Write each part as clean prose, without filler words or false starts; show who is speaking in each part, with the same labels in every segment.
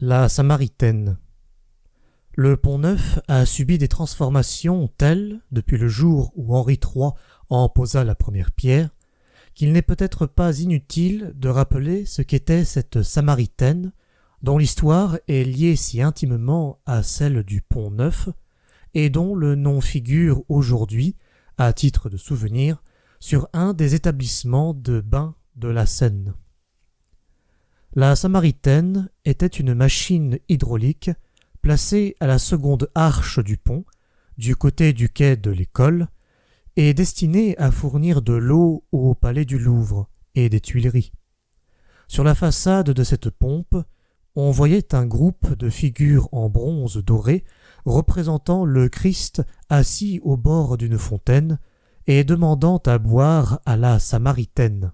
Speaker 1: La Samaritaine. Le Pont-Neuf a subi des transformations telles, depuis le jour où Henri III en posa la première pierre, qu'il n'est peut-être pas inutile de rappeler ce qu'était cette Samaritaine, dont l'histoire est liée si intimement à celle du Pont-Neuf, et dont le nom figure aujourd'hui, à titre de souvenir, sur un des établissements de bains de la Seine. La Samaritaine était une machine hydraulique placée à la seconde arche du pont, du côté du quai de l'École, et destinée à fournir de l'eau au palais du Louvre et des Tuileries. Sur la façade de cette pompe, on voyait un groupe de figures en bronze doré représentant le Christ assis au bord d'une fontaine et demandant à boire à la Samaritaine.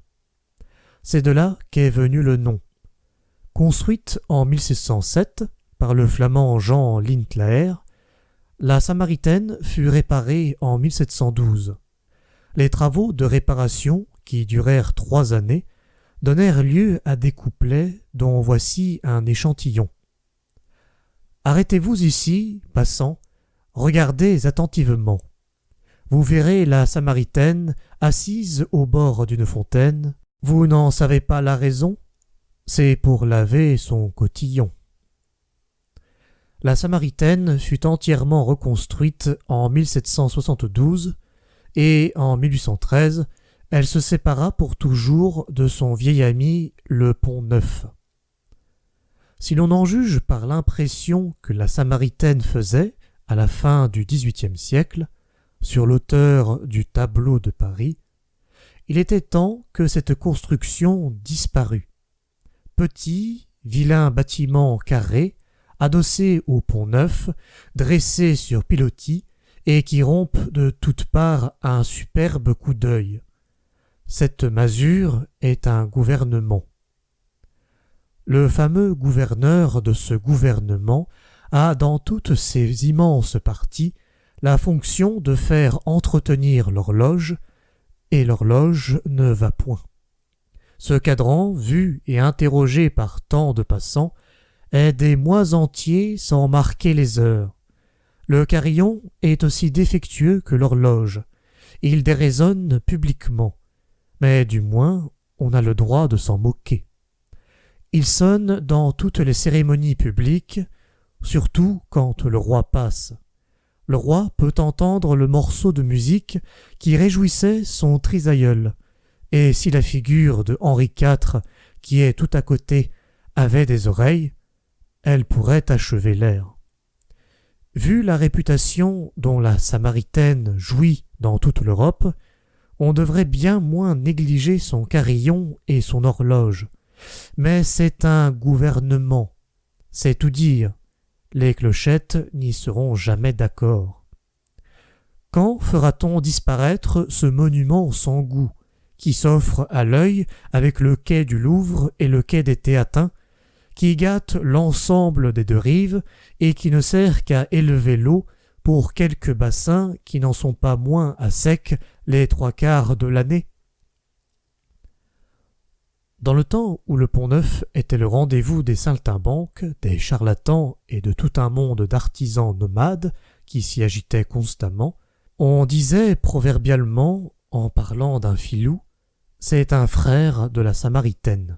Speaker 1: C'est de là qu'est venu le nom. Construite en 1607 par le flamand Jean Lintlaer, la Samaritaine fut réparée en 1712. Les travaux de réparation, qui durèrent 3 années, donnèrent lieu à des couplets dont voici un échantillon. Arrêtez-vous ici, passant, regardez attentivement. Vous verrez la Samaritaine assise au bord d'une fontaine. Vous n'en savez pas la raison ? C'est pour laver son cotillon. La Samaritaine fut entièrement reconstruite en 1772 et en 1813, elle se sépara pour toujours de son vieil ami le Pont-Neuf. Si l'on en juge par l'impression que la Samaritaine faisait, à la fin du XVIIIe siècle, sur l'auteur du tableau de Paris, il était temps que cette construction disparût. Petit, vilain bâtiment carré, adossé au Pont-Neuf, dressé sur pilotis et qui rompt de toutes parts un superbe coup d'œil. Cette masure est un gouvernement. Le fameux gouverneur de ce gouvernement a dans toutes ses immenses parties la fonction de faire entretenir l'horloge, et l'horloge ne va point. Ce cadran, vu et interrogé par tant de passants, est des mois entiers sans marquer les heures. Le carillon est aussi défectueux que l'horloge. Il déraisonne publiquement, mais du moins on a le droit de s'en moquer. Il sonne dans toutes les cérémonies publiques, surtout quand le roi passe. Le roi peut entendre le morceau de musique qui réjouissait son trisaïeul, et si la figure de Henri IV, qui est tout à côté, avait des oreilles, elle pourrait achever l'air. Vu la réputation dont la Samaritaine jouit dans toute l'Europe, on devrait bien moins négliger son carillon et son horloge. Mais c'est un gouvernement, c'est tout dire. Les clochettes n'y seront jamais d'accord. Quand fera-t-on disparaître ce monument sans goût, qui s'offre à l'œil avec le quai du Louvre et le quai des Théatins, qui gâte l'ensemble des deux rives et qui ne sert qu'à élever l'eau pour quelques bassins qui n'en sont pas moins à sec les 3/4 de l'année? Dans le temps où le Pont-Neuf était le rendez-vous des saltimbanques, des charlatans et de tout un monde d'artisans nomades qui s'y agitaient constamment, on disait proverbialement, en parlant d'un filou, « c'est un frère de la Samaritaine ».